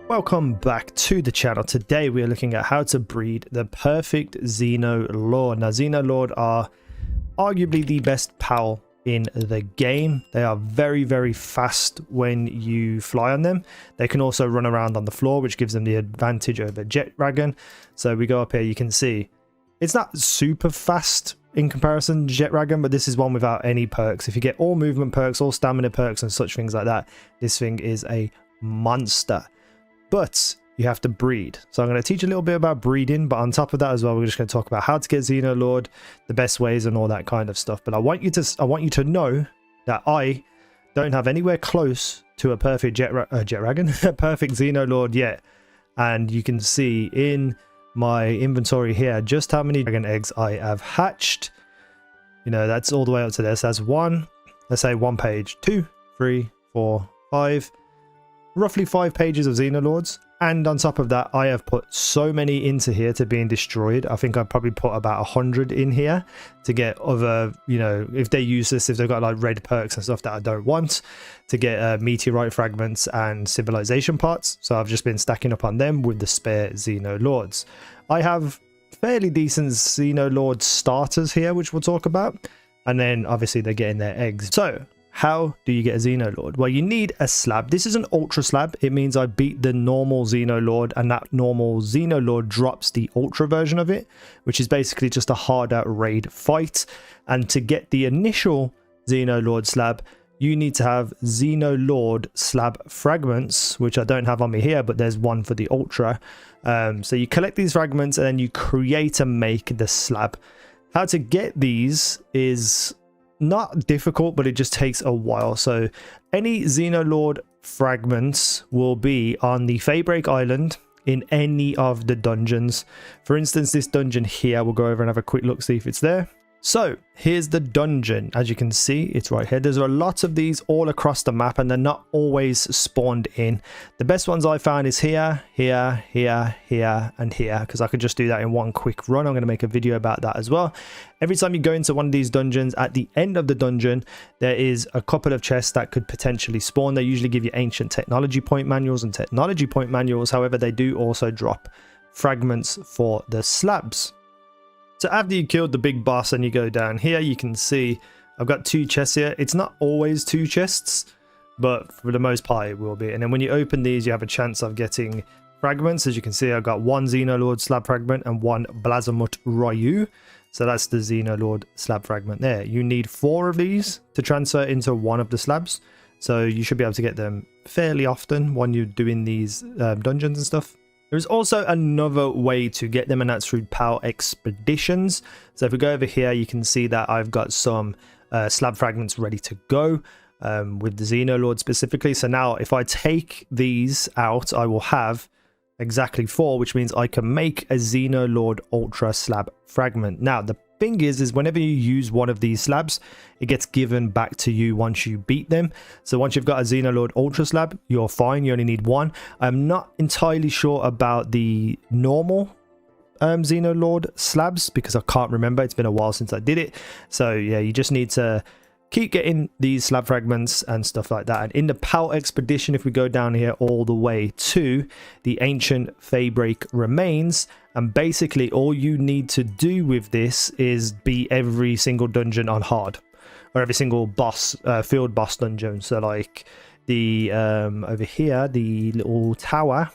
Welcome back to the channel. Today we are looking at how to breed the perfect Xenolord. Now Xenolord are arguably the best PAL in the game. They are very fast when you fly on them. They can also run around on the floor, which gives them the advantage over Jet Dragon. So we go up here, you can see it's not super fast in comparison to Jet Dragon, but this is one without any perks. If you get all movement perks, all stamina perks and such things like that, this thing is a monster. But you have to breed. So I'm going to teach a little bit about breeding, but on top of that as well, we're just going to talk about how to get Xenolord, the best ways and all that kind of stuff. But I want you to know that I don't have anywhere close to a perfect Jet Dragon, a perfect Xenolord yet. And you can see in my inventory here just how many dragon eggs I have hatched. You know, that's all the way up to this. That's one, let's say one page, 2, 3, 4, 5. Roughly 5 pages of Xenolords, and on top of that I have put so many into here to being destroyed. I think I've probably put about 100 in here to get other, you know, if they use this, if they've got like red perks and stuff that I don't want, to get meteorite fragments and civilization parts. So I've just been stacking up on them with the spare Xenolords. I have fairly decent Xenolord starters here, which we'll talk about, and then obviously they're getting their eggs. So how do you get a Xenolord? Well, you need a slab. This is an ultra slab. It means I beat the normal Xenolord, and that normal Xenolord drops the ultra version of it, which is basically just a harder raid fight. And to get the initial Xenolord slab, you need to have Xenolord slab fragments, which I don't have on me here, but there's one for the ultra. So you collect these fragments and then you create and make the slab. How to get these is not difficult, but it just takes a while. So any Xenolord fragments will be on the Faybreak Island in any of the dungeons. For instance, this dungeon here, we'll go over and have a quick look, see if it's there. So here's the dungeon. As you can see, it's right here. There's a lot of these all across the map, and they're not always spawned in. The best ones I found is here, here, here, here, and here, because I could just do that in one quick run. I'm going to make a video about that as well. Every time you go into one of these dungeons, at the end of the dungeon, there is a couple of chests that could potentially spawn. They usually give you ancient technology point manuals and technology point manuals. However, they do also drop fragments for the slabs. So after you killed the big boss and you go down here, you can see I've got 2 chests here. It's not always 2 chests, but for the most part it will be. And then when you open these, you have a chance of getting fragments. As you can see, I've got 1 Xenolord slab fragment and 1 Blazamut Ryu. So that's the Xenolord slab fragment there. You need 4 of these to transfer into one of the slabs. So you should be able to get them fairly often when you're doing these dungeons and stuff. There's also another way to get them, and that's through PAL expeditions. So if we go over here, you can see that I've got some slab fragments ready to go with the Xenolord specifically. So now if I take these out, I will have exactly 4, which means I can make a Xenolord ultra slab fragment. Now the thing is whenever you use one of these slabs, it gets given back to you once you beat them. So once you've got a Xenolord ultra slab, you're fine. You only need 1. I'm not entirely sure about the normal Xenolord slabs because I can't remember. It's been a while since I did it. So yeah, you just need to keep getting these slab fragments and stuff like that. And in the PAL expedition, if we go down here all the way to the ancient Faybreak remains, and basically all you need to do with this is beat every single dungeon on hard, or every single boss, field boss dungeon. So like the over here, the little tower,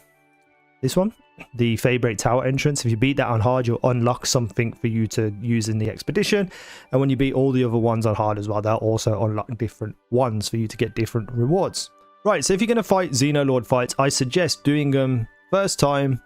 this one, the Faybreak Tower entrance, if you beat that on hard, you'll unlock something for you to use in the expedition. And when you beat all the other ones on hard as well, they'll also unlock different ones for you to get different rewards. Right, so if you're going to fight Xenolord fights, I suggest doing them first time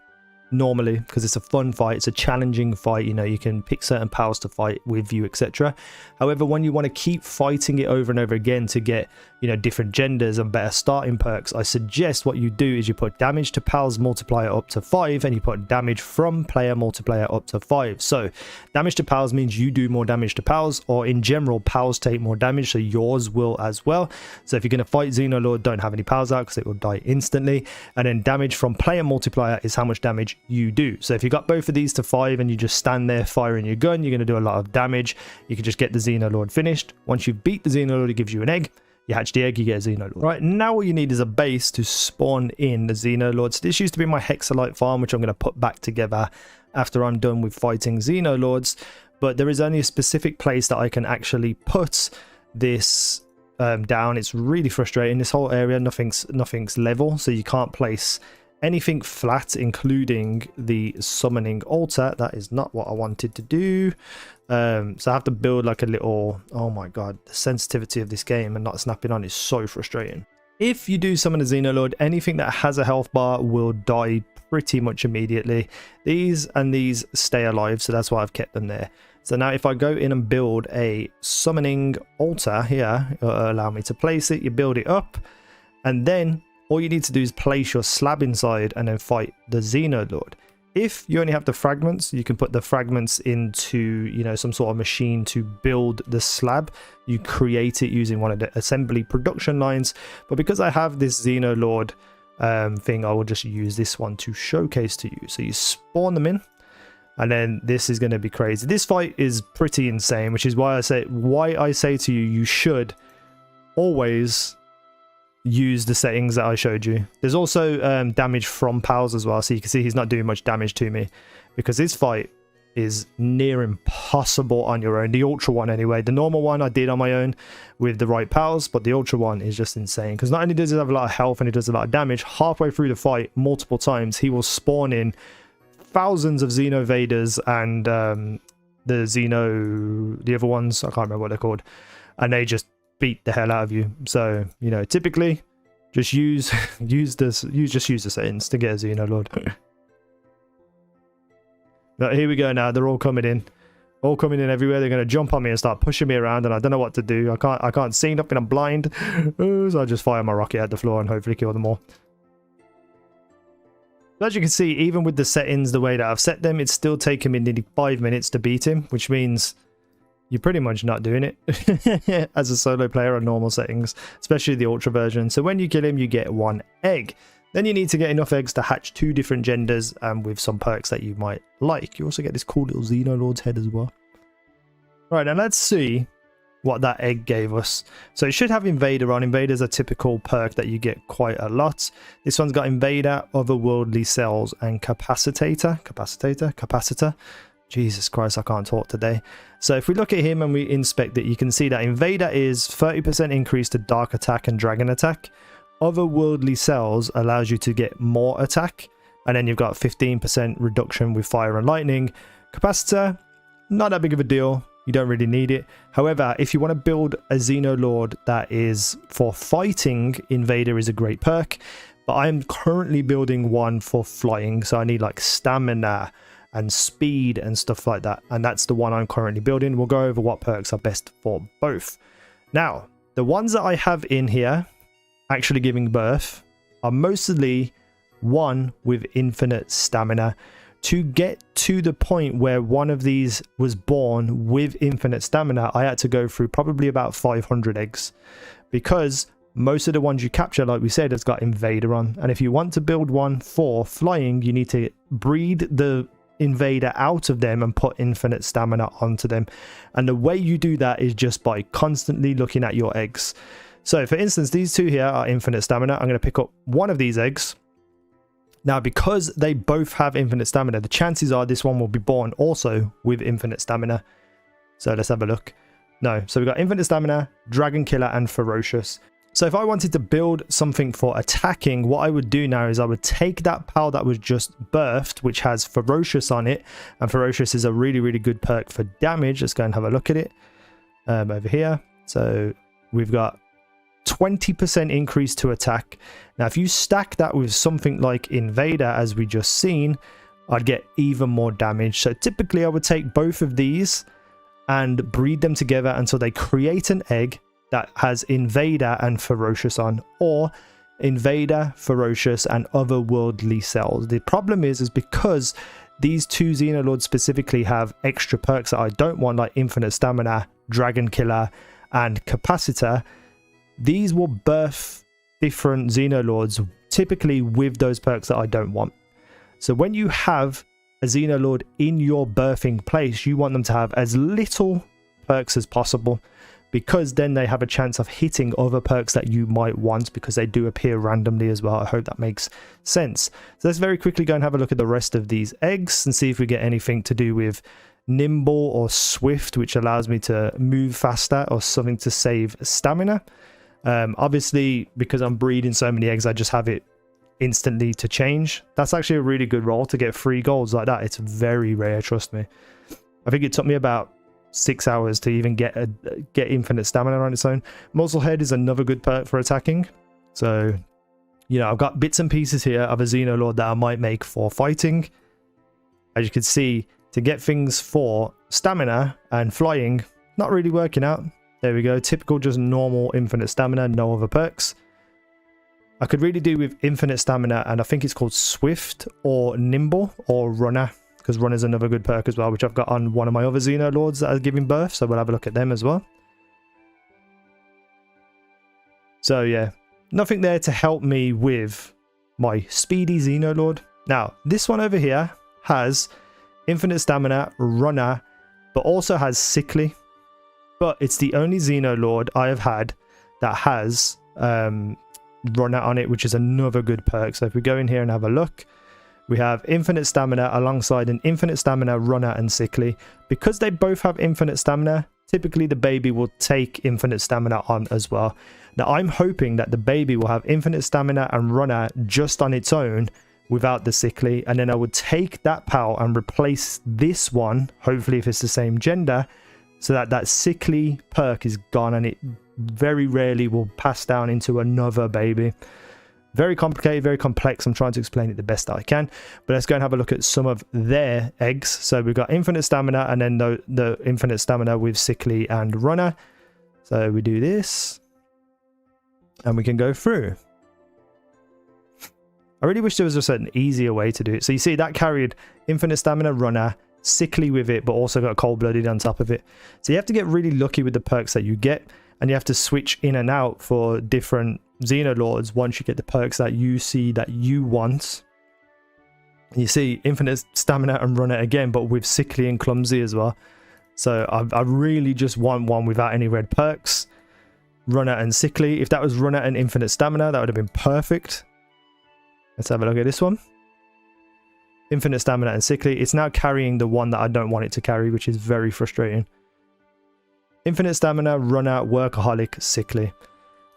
normally, because it's a fun fight, it's a challenging fight. You know, you can pick certain pals to fight with you, etc. However, when you want to keep fighting it over and over again to get, you know, different genders and better starting perks, I suggest what you do is you put damage to pals multiplier up to 5, and you put damage from player multiplier up to 5. So damage to pals means you do more damage to pals, or in general pals take more damage, so yours will as well. So if you're going to fight Xenolord, don't have any pals out because it will die instantly. And then damage from player multiplier is how much damage you do. So if you got both of these to 5 and you just stand there firing your gun, you're going to do a lot of damage. You can just get the Xenolord finished. Once you beat the Xenolord, it gives you an egg. you hatch the egg, you get a xenolord. Right, now all you need is a base to spawn in the xenolords. This used to be my hexalite farm, which I'm going to put back together after I'm done with fighting xenolords, but there is only a specific place that I can actually put this down. It's really frustrating. This whole area, nothing's level, so you can't place anything flat, including the summoning altar. That is not what I wanted to do. So I have to build like a little, oh my god, the sensitivity of this game and not snapping on is so frustrating. If you do summon a xenolord, anything that has a health bar will die pretty much immediately. These and these stay alive, so that's why I've kept them there. So now if I go in and build a summoning altar here, it'll allow me to place it. You build it up, and then all you need to do is place your slab inside and then fight the xenolord. If you only have the fragments, you can put the fragments into, you know, some sort of machine to build the slab. You create it using one of the assembly production lines. But because I have this xenolord thing, I will just use this one to showcase to you. So you spawn them in, and then this is going to be crazy. This fight is pretty insane, which is why I say to you, you should always use the settings that I showed you. There's also damage from pals as well, so you can see he's not doing much damage to me, because this fight is near impossible on your own. The ultra one anyway. The normal one I did on my own with the right pals, but the ultra one is just insane, because not only does it have a lot of health and it does a lot of damage, halfway through the fight multiple times he will spawn in thousands of xenovaders and the other ones, I can't remember what they're called, and they just beat the hell out of you. So, you know, typically just use the settings to get a xenolord. But here we go now. They're all coming in everywhere. They're going to jump on me and start pushing me around, and I don't know what to do. I can't see nothing. I'm blind. So I just fire my rocket at the floor and hopefully kill them all. So as you can see, even with the settings the way that I've set them, it's still taking me nearly 5 minutes to beat him, which means you're pretty much not doing it as a solo player on normal settings, especially the ultra version. So when you kill him, you get 1 egg. Then you need to get enough eggs to hatch 2 different genders, with some perks that you might like. You also get this cool little xenolord's head as well. Right, now let's see what that egg gave us. So it should have Invader on. Invader's a typical perk that you get quite a lot. This one's got Invader, Otherworldly Cells, and Capacitor. Jesus Christ, I can't talk today. So if we look at him and we inspect it, you can see that Invader is 30% increase to Dark Attack and Dragon Attack. Otherworldly Cells allows you to get more attack. And then you've got 15% reduction with Fire and Lightning. Capacitor, not that big of a deal. You don't really need it. However, if you want to build a xenolord that is for fighting, Invader is a great perk. But I'm currently building one for flying. So I need like stamina and speed and stuff like that, and that's the one I'm currently building. We'll go over what perks are best for both. Now, the ones that I have in here actually giving birth are mostly one with infinite stamina. To get to the point where one of these was born with infinite stamina, I had to go through probably about 500 eggs, because most of the ones you capture, like we said, has got Invader on. And if you want to build one for flying, you need to breed the Invader out of them and put infinite stamina onto them. And the way you do that is just by constantly looking at your eggs. So for instance, these two here are infinite stamina. I'm going to pick up one of these eggs. Now, because they both have infinite stamina, the chances are this one will be born also with infinite stamina. So let's have a look. No, so we've got infinite stamina, Dragon Killer, and Ferocious. So if I wanted to build something for attacking, what I would do now is I would take that pal that was just birthed, which has Ferocious on it. And Ferocious is a really, really good perk for damage. Let's go and have a look at it over here. So we've got 20% increase to attack. Now, if you stack that with something like Invader, as we just seen, I'd get even more damage. So typically I would take both of these and breed them together until they create an egg that has Invader and Ferocious on, or Invader, Ferocious, and Otherworldly Cells. The problem is because these two xenolords specifically have extra perks that I don't want, like Infinite Stamina, Dragon Killer, and Capacitor. These will birth different xenolords, typically with those perks that I don't want. So when you have a xenolord in your birthing place, you want them to have as little perks as possible. because then they have a chance of hitting other perks that you might want, because they do appear randomly as well. I hope that makes sense. So let's very quickly go and have a look at the rest of these eggs and see if we get anything to do with nimble or swift, which allows me to move faster, or something to save stamina. Obviously, because I'm breeding so many eggs, I just have it instantly to change. That's actually a really good roll to get 3 golds like that. It's very rare, trust me. I think it took me about 6 hours to even get infinite stamina on its own. Muzzle head is another good perk for attacking. So, you know, I've got bits and pieces here of a xenolord that I might make for fighting. As you can see, to get things for stamina and flying, not really working out. There we go, typical just normal infinite stamina, no other perks. I could really do with infinite stamina, and I think it's called swift or nimble or runner, because runner is another good perk as well, which I've got on one of my other xenolords that are giving birth, so we'll have a look at them as well. So yeah, nothing there to help me with my speedy xenolord. Now, this one over here has infinite stamina, runner, but also has sickly. But it's the only xenolord I have had that has runner on it, which is another good perk. So if we go in here and have a look, we have infinite stamina alongside an infinite stamina, runner, and sickly. Because they both have infinite stamina, typically the baby will take infinite stamina on as well. Now I'm hoping that the baby will have infinite stamina and runner just on its own without the sickly, and then I would take that PAL and replace this one, hopefully if it's the same gender, so that that sickly perk is gone and it very rarely will pass down into another baby. Very complicated, very complex. I'm trying to explain it the best that I can, but let's go and have a look at some of their eggs. So we've got infinite stamina, and then the infinite stamina with sickly and runner. So we do this and we can go through. I really wish there was just an easier way to do it. So you see that carried infinite stamina, runner, sickly with it, but also got cold-blooded on top of it. So you have to get really lucky with the perks that you get, and you have to switch in and out for different xenolords once you get the perks that you see that you want. You see infinite stamina and runner again, but with sickly and clumsy as well. So I really just want one without any red perks. Runner and sickly. If that was runner and infinite stamina, that would have been perfect. Let's have a look at this one. Infinite stamina and sickly. It's now carrying the one that I don't want it to carry, which is very frustrating. Infinite stamina, runner, workaholic, sickly.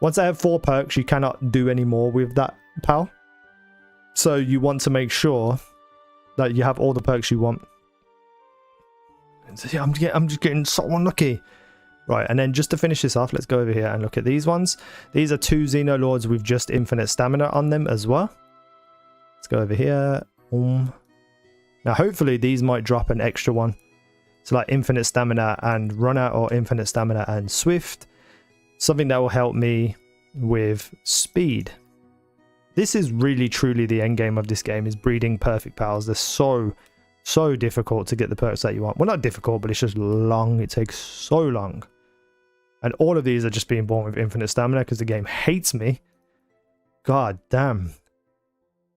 Once I have 4 perks, you cannot do any more with that PAL. So you want to make sure that you have all the perks you want. So yeah, I'm just getting so unlucky. Right, and then just to finish this off, let's go over here and look at these ones. These are 2 xenolords with just infinite stamina on them as well. Let's go over here. Now hopefully these might drop an extra one. So like infinite stamina and runner, or infinite stamina and swift. Something that will help me with speed. This is really truly the end game of this game, is breeding perfect pals. They're so difficult to get the perks that you want. Well, not difficult, but it's just long. It takes so long. And all of these are just being born with infinite stamina because the game hates me. God damn.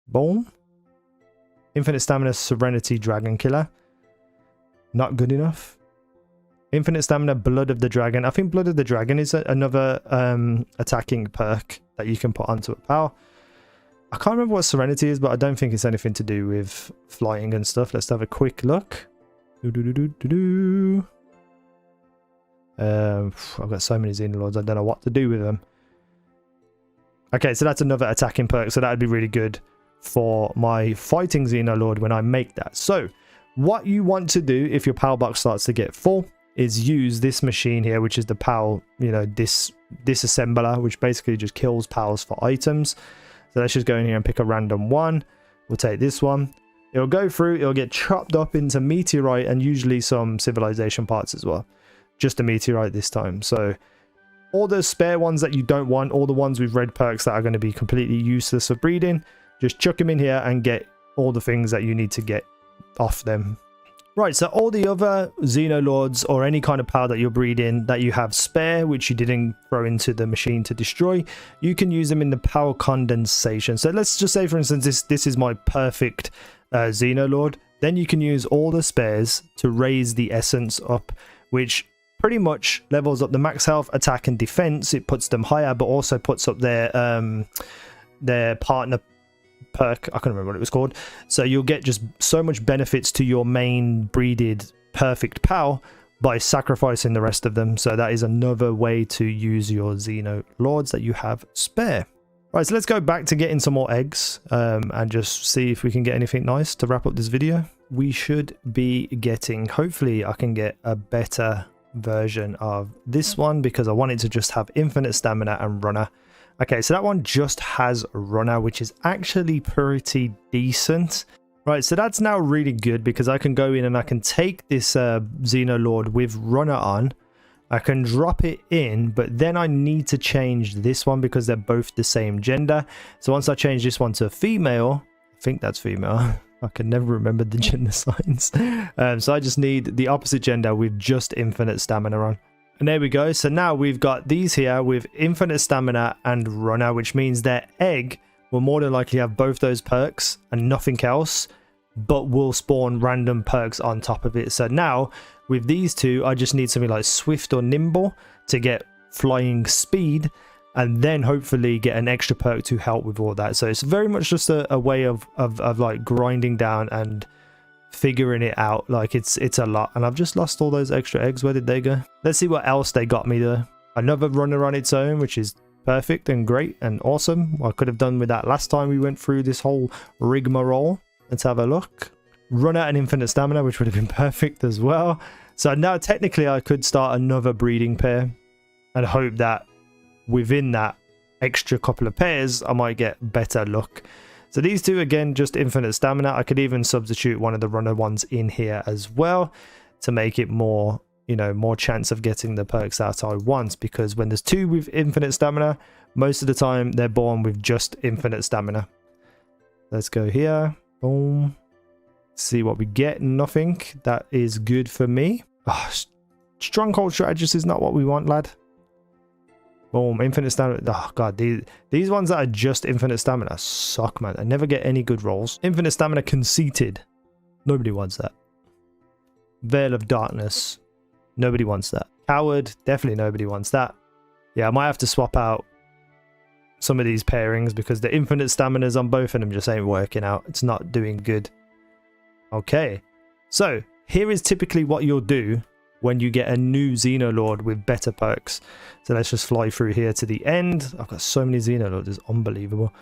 Boom. Infinite stamina, Serenity, Dragon Killer. Not good enough. Infinite stamina, Blood of the Dragon. I think Blood of the Dragon is another attacking perk that you can put onto a PAL. I can't remember what Serenity is, but I don't think it's anything to do with flying and stuff. Let's have a quick look. I've got so many xenolords, I don't know what to do with them. Okay, so that's another attacking perk, so that would be really good for my fighting xenolord when I make that. So what you want to do if your PAL box starts to get full is use this machine here, which is the PAL, you know, disassembler, which basically just kills PALs for items. So let's just go in here and pick a random one. We'll take this one. It'll go through, it'll get chopped up into meteorite and usually some civilization parts as well. Just a meteorite this time. So all the spare ones that you don't want, all the ones with red perks that are going to be completely useless for breeding, just chuck them in here and get all the things that you need to get off them. Right, so all the other xenolords or any kind of PAL that you're breeding that you have spare, which you didn't throw into the machine to destroy, you can use them in the PAL condensation. So let's just say, for instance, this is my perfect xenolord. Then you can use all the spares to raise the essence up, which pretty much levels up the max health, attack, and defense. It puts them higher, but also puts up their partner perk. I can't remember what it was called. So you'll get just so much benefits to your main breeded perfect pal by sacrificing the rest of them. So that is another way to use your xenolords that you have spare. Right, so let's go back to getting some more eggs and just see if we can get anything nice to wrap up this video. We should be getting, hopefully I can get a better version of this one, because I wanted to just have infinite stamina and runner. Okay, so that one just has runner, which is actually pretty decent. Right, so that's now really good, because I can go in and I can take this xenolord with runner on. I can drop it in, but then I need to change this one because they're both the same gender. So once I change this one to female, I think that's female. I can never remember the gender signs. So I just need the opposite gender with just infinite stamina on. And there we go. So now we've got these here with infinite stamina and runner, which means their egg will more than likely have both those perks and nothing else, but will spawn random perks on top of it. So now with these two, I just need something like swift or nimble to get flying speed, and then hopefully get an extra perk to help with all that. So it's very much just a way of like grinding down and figuring it out. Like it's a lot. And I've just lost all those extra eggs. Where did they go? Let's see what else they got me though. Another runner on its own, which is perfect and great and awesome. I could have done with that last time we went through this whole rigmarole. Let's have a look. Runner and infinite stamina, which would have been perfect as well. So now technically I could start another breeding pair and hope that within that extra couple of pairs I might get better luck. So these two, again, just infinite stamina. I could even substitute one of the runner ones in here as well to make it more, you know, more chance of getting the perks that I want, because when there's two with infinite stamina, most of the time they're born with just infinite stamina. Let's go here. Boom. See what we get. Nothing. That is good for me. Oh, stronghold strategist is not what we want, lad. Boom. Infinite stamina. Oh god, these ones that are just infinite stamina suck, man. I never get any good rolls. Infinite stamina conceited. Nobody wants that. Veil of darkness. Nobody wants that. Coward. Definitely nobody wants that. Yeah, I might have to swap out some of these pairings because the infinite staminas on both of them just ain't working out. It's not doing good. Okay, so here is typically what you'll do when you get a new xenolord with better perks. So let's just fly through here to the end. I've got so many xenolords, it's unbelievable.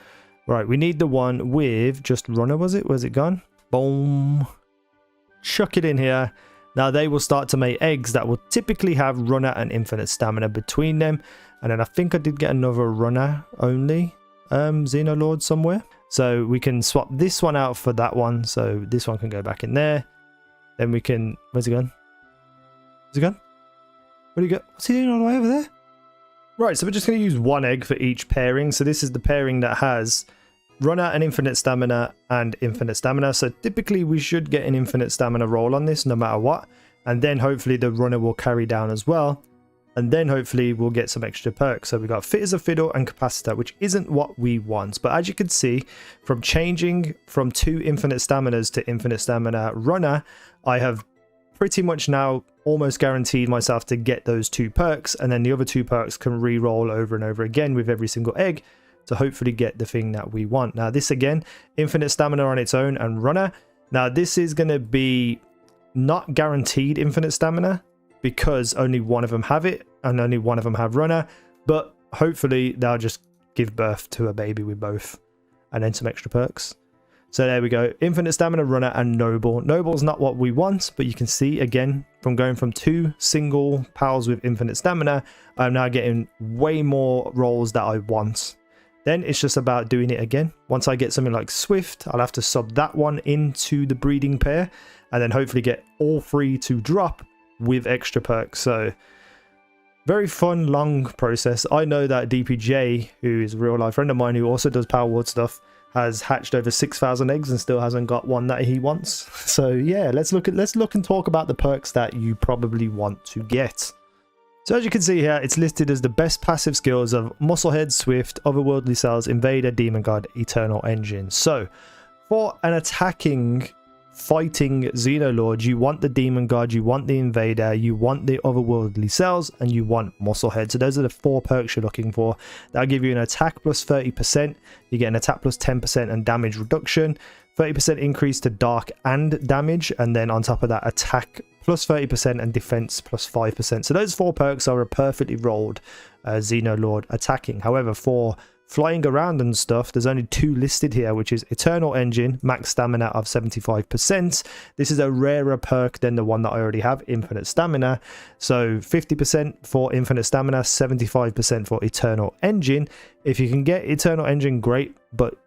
Right, we need the one with just runner, was it? Where's it gone? Boom. Chuck it in here. Now they will start to make eggs that will typically have runner and infinite stamina between them. And then I think I did get another runner only xenolord somewhere. So we can swap this one out for that one. So this one can go back in there. Then we can... Where's it gone? Where's it gone? What do you got? What's he doing all the way over there? Right, so we're just going to use one egg for each pairing. So this is the pairing that has runner and infinite stamina and infinite stamina. So typically we should get an infinite stamina roll on this no matter what. And then hopefully the runner will carry down as well. And then hopefully we'll get some extra perks. So we've got fit as a fiddle and capacitor, which isn't what we want. But as you can see, from changing from 2 infinite staminas to infinite stamina runner, I have pretty much now almost guaranteed myself to get those 2 perks. And then the other 2 perks can re-roll over and over again with every single egg to hopefully get the thing that we want. Now this again, infinite stamina on its own and runner. Now this is going to be not guaranteed infinite stamina, because only one of them have it and only one of them have runner, but hopefully they'll just give birth to a baby with both and then some extra perks. So there we go, infinite stamina, runner, and noble. Noble's not what we want, but you can see again from going from 2 single pals with infinite stamina, I'm now getting way more rolls that I want. Then it's just about doing it again. Once I get something like swift, I'll have to sub that one into the breeding pair and then hopefully get all 3 to drop with extra perks. So very fun, long process. I know that DPJ, who is a real life friend of mine who also does Palworld stuff, has hatched over 6,000 eggs and still hasn't got one that he wants. So yeah, let's look and talk about the perks that you probably want to get. So as you can see here, it's listed as the best passive skills of Musclehead, Swift, Otherworldly Cells, Invader, Demon God, Eternal Engine. So for an attacking fighting xenolords, you want the demon guard, you want the invader, you want the otherworldly cells, and you want musclehead. So those are the 4 perks you're looking for. That'll give you an attack plus 30%, you get an attack plus 10% and damage reduction, 30% increase to dark and damage, and then on top of that, attack plus 30% and defense plus 5%. So those 4 perks are a perfectly rolled xenolord attacking. However, for flying around and stuff, there's only 2 listed here, which is Eternal Engine, max stamina of 75%. This is a rarer perk than the one that I already have, Infinite Stamina. So 50% for Infinite Stamina, 75% for Eternal Engine. If you can get Eternal Engine, great, but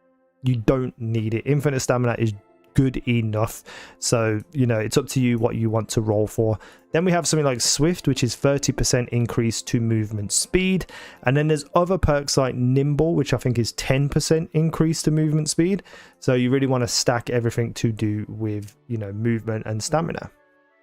you don't need it. Infinite Stamina is good enough, so you know, it's up to you what you want to roll for. Then we have something like Swift, which is 30% increase to movement speed, and then there's other perks like Nimble, which I think is 10% increase to movement speed. So you really want to stack everything to do with, you know, movement and stamina.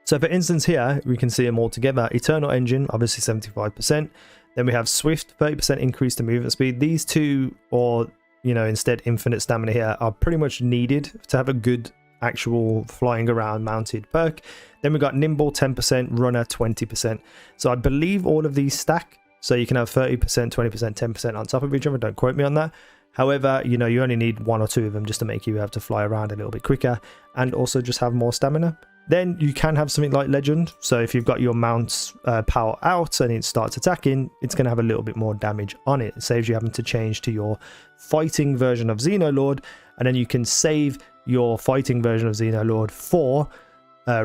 So for instance here we can see them all together. Eternal Engine, obviously 75%. Then we have Swift, 30% increase to movement speed. These two, or you know, instead Infinite Stamina here, are pretty much needed to have a good actual flying around mounted perk. Then we got Nimble 10%, Runner 20%. So I believe all of these stack, so you can have 30%, 20%, 10% on top of each other. Don't quote me on that. However, you know, you only need 1 or 2 of them just to make you have to fly around a little bit quicker and also just have more stamina. Then you can have something like Legend. So if you've got your mount's power out and it starts attacking, it's going to have a little bit more damage on it. It saves you having to change to your fighting version of Xenolord, and then you can save your fighting version of Xenolord for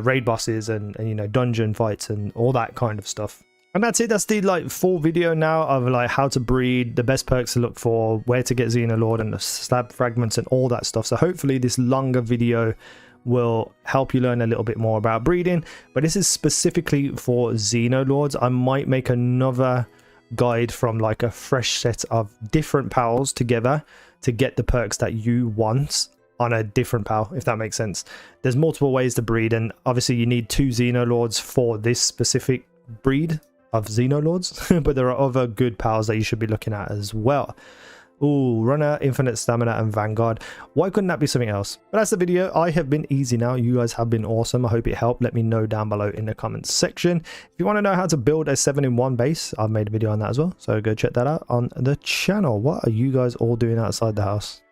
raid bosses and you know, dungeon fights and all that kind of stuff. And that's it. That's the like full video now of like how to breed, the best perks to look for, where to get Xenolord and the slab fragments and all that stuff. So hopefully this longer video will help you learn a little bit more about breeding, but this is specifically for Xenolords. I might make another guide from like a fresh set of different pals together to get the perks that you want on a different pal, if that makes sense. There's multiple ways to breed, and obviously you need 2 Xenolords for this specific breed of Xenolords, but there are other good pals that you should be looking at as well. Ooh, Runner, Infinite Stamina, and Vanguard. Why couldn't that be something else? But that's the video. I have been easy now. You guys have been awesome. I hope it helped. Let me know down below in the comments section. If you want to know how to build a 7-in-1 base, I've made a video on that as well. So go check that out on the channel. What are you guys all doing outside the house?